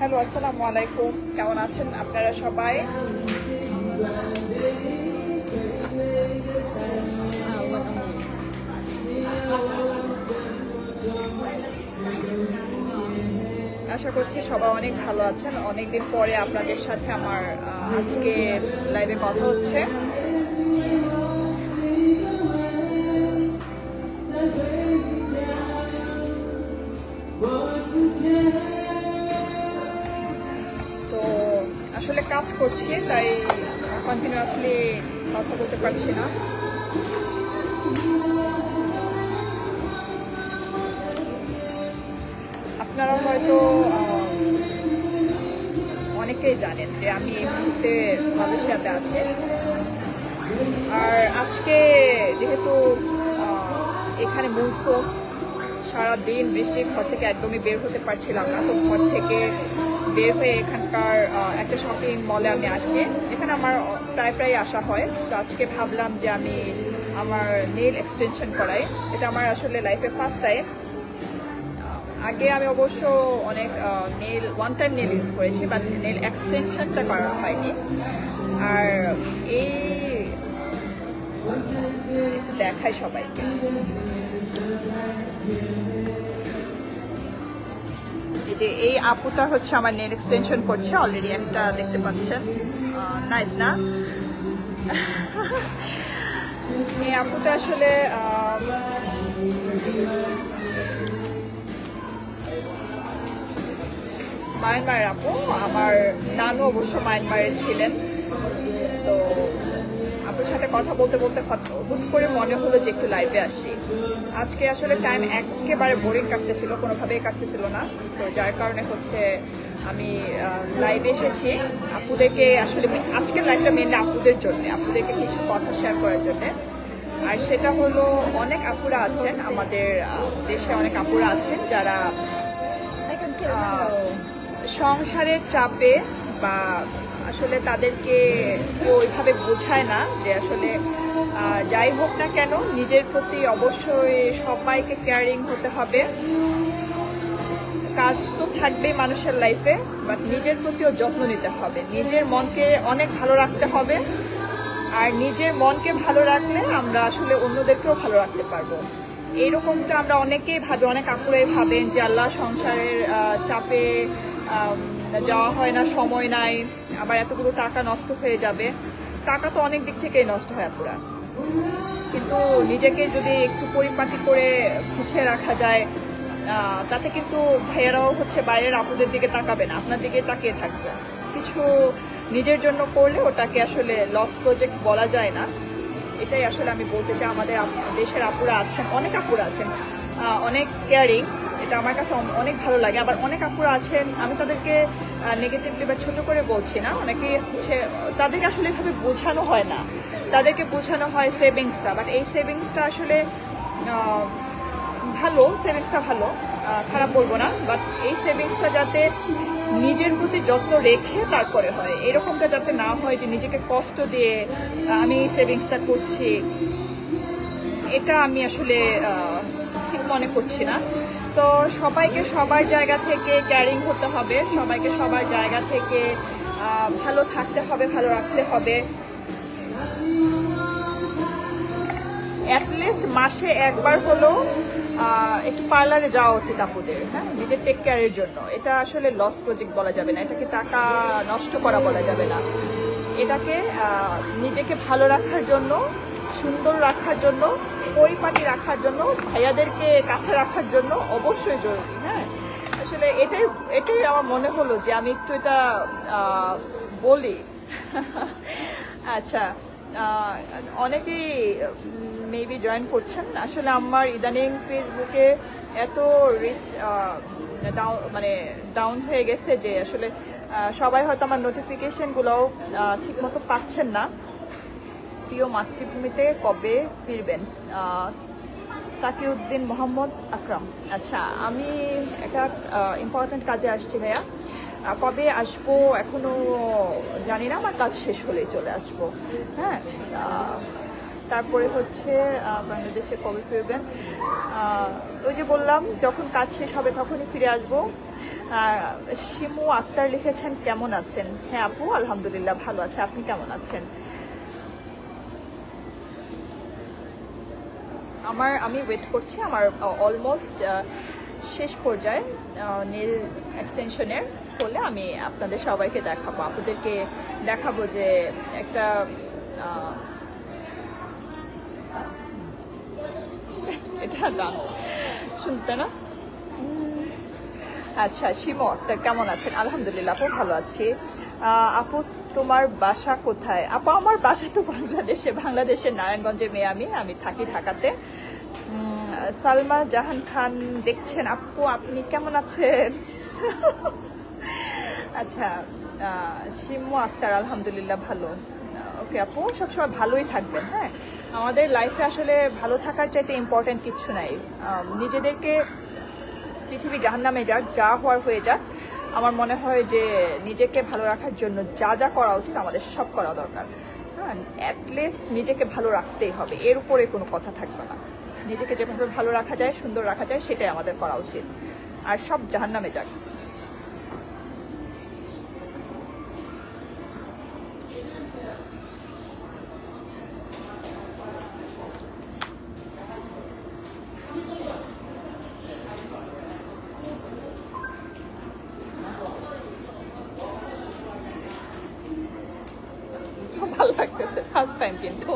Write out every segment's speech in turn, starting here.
Hello, আসসালামু আলাইকুম। কেমন আছেন আপনারা সবাই? আশা করছি সবাই অনেক ভালো আছেন। অনেকদিন পরে আপনাদের সাথে আমার আজকে লাইভে কথা হচ্ছে। তো আসলে কাজ করছি, তাই কন্টিনিউয়াসলি কথা বলতে পারছি না। আপনারা হয়তো অনেকেই জানেন যে আমি এই মুহূর্তে মালয়েশিয়াতে আছি। আর আজকে যেহেতু এখানে মৌসুম, সারাদিন বৃষ্টি, ঘর থেকে একদমই বের হতে পারছিলাম না। তো ঘর থেকে বের হয়ে এখানকার একটা শপিং মলে আমি আসি। এখানে আমার প্রায় আসা হয়। তো আজকে ভাবলাম যে আমি আমার নেল এক্সটেনশন করাই। এটা আমার আসলে লাইফে ফার্স্ট টাইম। আগে আমি অবশ্য অনেক nail one time nail use করেছি, বাট নেল এক্সটেনশনটা করা হয়নি। আর এই একটু দেখাই সবাইকে। এই যে এই আপুটা হচ্ছে আমার নেল এক্সটেনশন করছে, অলরেডি একটা দেখতে পাচ্ছেন। নাইস না? এই আপুটা আসলে মায়ানমারের আপু। আমার নানু অবশ্য মায়ানমারের ছিলেন। তো আপুর সাথে কথা বলতে বলতে হুট করে মনে হলো যে একটু লাইভে আসি। আজকে আসলে টাইম একেবারে বোরিং কাটতেছিল, কোনোভাবেই কাটতেছিল না। তো যার কারণে হচ্ছে আমি লাইভে এসেছি আপুদেরকে। আসলে আজকের লাইভটা মেনলি আপুদের জন্য, আপুদেরকে কিছু কথা শেয়ার করার জন্য। আর সেটা হলো, অনেক আপুরা আছেন আমাদের দেশে, অনেক আপুরা আছেন যারা সংসারের চাপে বা আসলে তাদেরকে ওইভাবে বোঝায় না যে আসলে যাই হোক না কেন নিজের প্রতি অবশ্যই সবাইকে কেয়ারিং হতে হবে। কাজ তো থাকবেই মানুষের লাইফে, বাট নিজের প্রতিও যত্ন নিতে হবে। নিজের মনকে অনেক ভালো রাখতে হবে। আর নিজের মনকে ভালো রাখলে আমরা আসলে অন্যদেরকেও ভালো রাখতে পারবো। এইরকমটা আমরা অনেকেই ভাবি, অনেক আপুরাই ভাবেন যে আল্লাহ সংসারের চাপে যাওয়া হয় না, সময় নাই, আবার এতগুলো টাকা নষ্ট হয়ে যাবে। টাকা তো অনেক দিক থেকেই নষ্ট হয় আপুরা, কিন্তু নিজেকে যদি একটু পরিপাটি করে গুছিয়ে রাখা যায়, তাতে কিন্তু ভাইয়েরাও হচ্ছে বাইরের আপুদের দিকে তাকাবে না, আপনার দিকে তাকিয়ে থাকবে। কিছু নিজের জন্য করলে ওটাকে আসলে লস প্রজেক্ট বলা যায় না। এটাই আসলে আমি বলতে চাই। আমাদের দেশের আপুরা আছেন, অনেক আপুরা আছেন অনেক কেয়ারিং, এটা আমার কাছে অনেক ভালো লাগে। আবার অনেক আপুরা আছেন, আমি তাদেরকে নেগেটিভলি বা ছোট করে বলছি না, অনেকে হচ্ছে তাদেরকে আসলে এভাবে বোঝানো হয় না। তাদেরকে বোঝানো হয় সেভিংসটা, বাট এই সেভিংসটা আসলে ভালো, সেভিংসটা ভালো, খারাপ বলবো না। বাট এই সেভিংসটা যাতে নিজের প্রতি যত্ন রেখে তারপরে হয়, এরকমটা যাতে না হয় যে নিজেকে কষ্ট দিয়ে আমি এই সেভিংসটা করছি, এটা আমি আসলে ঠিক মনে করছি না। সো সবাইকে সবার জায়গা থেকে কেয়ারিং হতে হবে, সবাইকে সবার জায়গা থেকে ভালো থাকতে হবে, ভালো রাখতে হবে। অ্যাটলিস্ট মাসে একবার হলেও একটু পার্লারে যাওয়া উচিত আপুদের, হ্যাঁ, নিজের টেক কেয়ারের জন্য। এটা আসলে লস প্রজেক্ট বলা যাবে না, এটাকে টাকা নষ্ট করা বলা যাবে না। এটাকে নিজেকে ভালো রাখার জন্য, সুন্দর রাখার জন্য, পরিপাটি রাখার জন্য, ভাইয়াদেরকে কাছে রাখার জন্য অবশ্যই জরুরি। হ্যাঁ, আসলে এটাই আমার মনে হলো যে আমি একটু এটা বলি। আচ্ছা, অনেকেই মেবি জয়েন করছেন। আসলে আমার ইদানিং ফেসবুকে এত রিচ মানে ডাউন হয়ে গেছে যে আসলে সবাই হয়তো আমার নোটিফিকেশনগুলোও ঠিকমতো পাচ্ছেন না। প্রিয় মাতৃভূমিতে কবে ফিরবেন? তাকিউদ্দিন মোহাম্মদ আকরাম। আচ্ছা, আমি একটা ইম্পর্ট্যান্ট কাজে আসছি ভাইয়া। কবে আসবো এখনো জানি না, আমার কাজ শেষ হলেই চলে আসবো। হ্যাঁ, তারপরে হচ্ছে বাংলাদেশে কবে ফিরবেন? ওই যে বললাম, যখন কাজ শেষ হবে তখনই ফিরে আসবো। শিমু আক্তার লিখেছেন কেমন আছেন? হ্যাঁ আপু, আলহামদুলিল্লাহ ভালো আছে, আপনি কেমন আছেন? আমি ওয়েট করছি, আমার অলমোস্ট শেষ পর্যায়ে নেল এক্সটেনশনের হলে আমি আপনাদের সবাইকে দেখাবো, আপনাদেরকে দেখাবো যে একটা এটা গান শুনতে না। আচ্ছা, শিমু আক্তার কেমন আছেন? আলহামদুলিল্লাহ আপু ভালো আছি। আপু তোমার বাসা কোথায়? আপু আমার বাসা তো বাংলাদেশের নারায়ণগঞ্জের মেয়ে। আমি থাকি ঢাকাতে। সালমা জাহান খান দেখছেন আপু, আপনি কেমন আছেন? আচ্ছা, শিমু আক্তার আলহামদুলিল্লাহ ভালো। ওকে আপু, সবসময় ভালোই থাকবেন। হ্যাঁ, আমাদের লাইফে আসলে ভালো থাকার চাইতে ইম্পর্টেন্ট কিছু নাই। নিজেদেরকে পৃথিবী জাহান্নামে যাক, যা হওয়ার হয়ে যাক, আমার মনে হয় যে নিজেকে ভালো রাখার জন্য যা যা করা উচিত আমাদের সব করা দরকার। হ্যাঁ, অ্যাটলিস্ট নিজেকে ভালো রাখতেই হবে, এর উপরে কোনো কথা থাকবে না। নিজেকে যেভাবে ভালো রাখা যায়, সুন্দর রাখা যায়, সেটাই আমাদের করা উচিত। আর সব জাহান্নামে যাক। ভালো লাগতেছে, ফার্স্ট টাইম কিন্তু।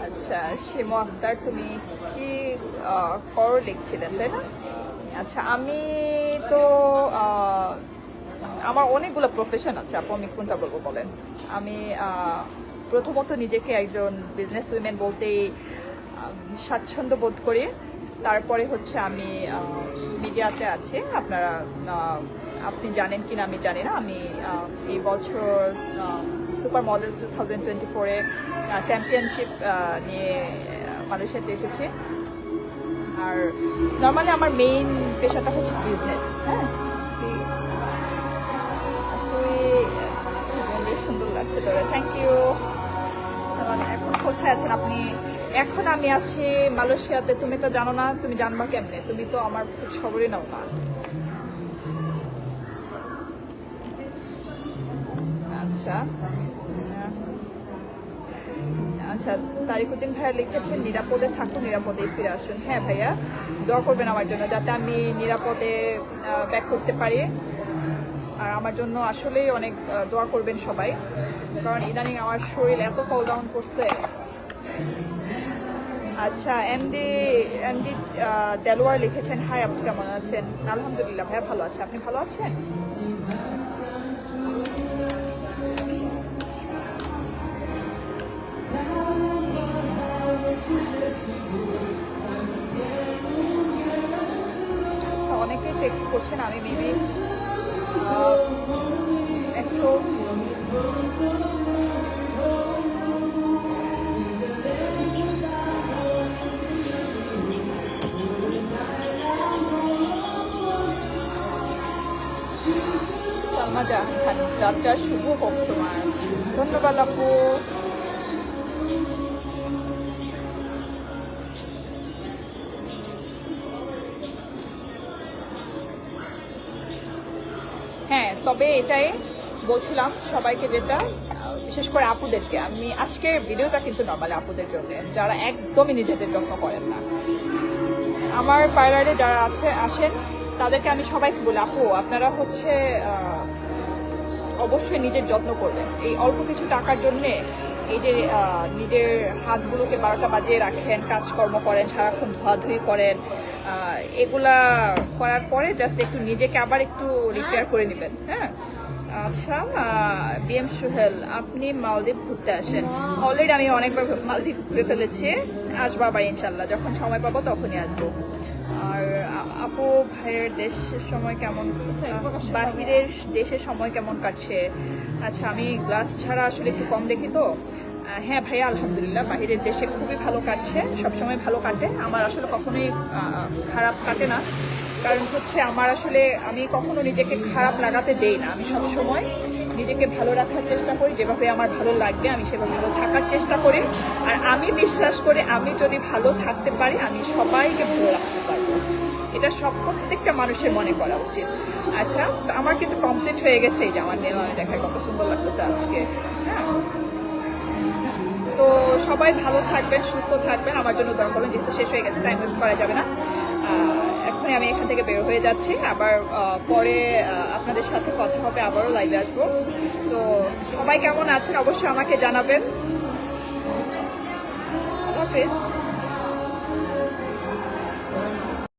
আচ্ছা, শিমু আক্তার তুমি কি করো লিখছিলেন তাই না? আচ্ছা, আমি তো আমার অনেকগুলো প্রফেশন আছে আপু, আমি কোনটা বলবো বলেন? আমি প্রথমত নিজেকে একজন বিজনেস উইমেন বলতেই স্বাচ্ছন্দ্য বোধ করি। তারপরে হচ্ছে আমি মিডিয়াতে আছি। আপনি জানেন কিনা আমি জানি না, আমি এই বছর সুপার মডেল 2024-এ চ্যাম্পিয়নশিপ নিয়ে মালয়েশিয়াতে এসেছি। আর নর্মালি আমার মেইন পেশাটা হচ্ছে বিজনেস। হ্যাঁ, তুই সুন্দর লাগছে তোরা, থ্যাংক ইউ। এখন কোথায় আছেন আপনি? এখন আমি আছি মালয়েশিয়াতে। তুমি তো জানো না, তুমি জানবা কেমনে? তুমি তো আমার খোঁজ খবরই নাও না। আচ্ছা আচ্ছা, তারিকুদ্দিন ভাইয়া লিখেছেন নিরাপদে থাকুন, নিরাপদেই ফিরে আসুন। হ্যাঁ ভাইয়া, দোয়া করবেন আমার জন্য যাতে আমি নিরাপদে ব্যাক করতে পারি। আর আমার জন্য আসলেই অনেক দোয়া করবেন সবাই, কারণ ইদানিং আমার শরীর এত ফল ডাউন করছে। আচ্ছা, এমডি দেলোয়ার লিখেছেন হাই আপনি কেমন আছেন? আলহামদুলিল্লাহ ভাইয়া ভালো আছে, আপনি ভালো আছেন? আচ্ছা, অনেকেই টেক্সট করছেন, আমি মেবি একটু সালমা জাহান খান, যাত্রা শুভ হোক তোমার। ধন্যবাদ আপু। হ্যাঁ, তবে এটাই বলছিলাম সবাইকে, যেটা বিশেষ করে আপুদেরকে, আমি আজকের ভিডিওটা কিন্তু নর্মালি আপুদের জন্য যারা একদমই নিজেদের যত্ন করেন না। আমার পার্লারে যারা আসেন তাদেরকে আমি সবাইকে বলি, আপু আপনারা হচ্ছে অবশ্যই নিজের যত্ন করবেন। এই অল্প কিছু টাকার জন্যে এই যে নিজের হাতগুলোকে 12টা বাজিয়ে রাখেন, কাজকর্ম করেন, সারাক্ষণ ধোয়াধুয়ি করেন, এগুলা করার পরে জাস্ট একটু নিজেকে আবার একটু রিপেয়ার করে নেবেন। হ্যাঁ, আচ্ছা, বিএম সোহেল আপনি মালদ্বীপ ঘুরতে আসেন? অলরেডি আমি অনেকবার মালদ্বীপ ঘুরে ফেলেছি, আসবো আবার ইনশাল্লাহ, যখন সময় পাবো তখনই আসবো। আর আপু ভাইয়ের দেশের সময় কেমন, বাহিরের দেশের সময় কেমন কাটছে? আচ্ছা, আমি গ্লাস ছাড়া আসলে একটু কম দেখি তো। হ্যাঁ ভাইয়া, আলহামদুলিল্লাহ বাহিরের দেশে খুবই ভালো কাটছে, সবসময় ভালো কাটে। আমার আসলে কখনোই খারাপ কাটে না, কারণ হচ্ছে আমার আসলে আমি কখনো নিজেকে খারাপ লাগাতে দেই না। আমি সবসময় নিজেকে ভালো রাখার চেষ্টা করি, যেভাবে আমার ভালো লাগবে আমি সেভাবে ভালো থাকার চেষ্টা করি। আর আমি বিশ্বাস করি আমি যদি ভালো থাকতে পারি আমি সবাইকে ভালো রাখতে পারবো। এটা প্রত্যেকটা মানুষের মনে করা উচিত। আচ্ছা, তো আমার কিন্তু কমপ্লিট হয়ে গেছে, এই যে আমার নেওয়া, দেখায় কত সুন্দর লাগতেছে আজকে। হ্যাঁ, তো সবাই ভালো থাকবেন, সুস্থ থাকবেন, আমার জন্য দোয়া করবেন। যেহেতু শেষ হয়ে গেছে, টাইম ওয়েস্ট করা যাবে না। এখনই আমি এখান থেকে বের হয়ে যাচ্ছি, আবার পরে আপনাদের সাথে কথা হবে, আবারও লাইভে আসবো। তো সবাই কেমন আছেন অবশ্যই আমাকে জানাবেন। আল্লাহ হাফেজ।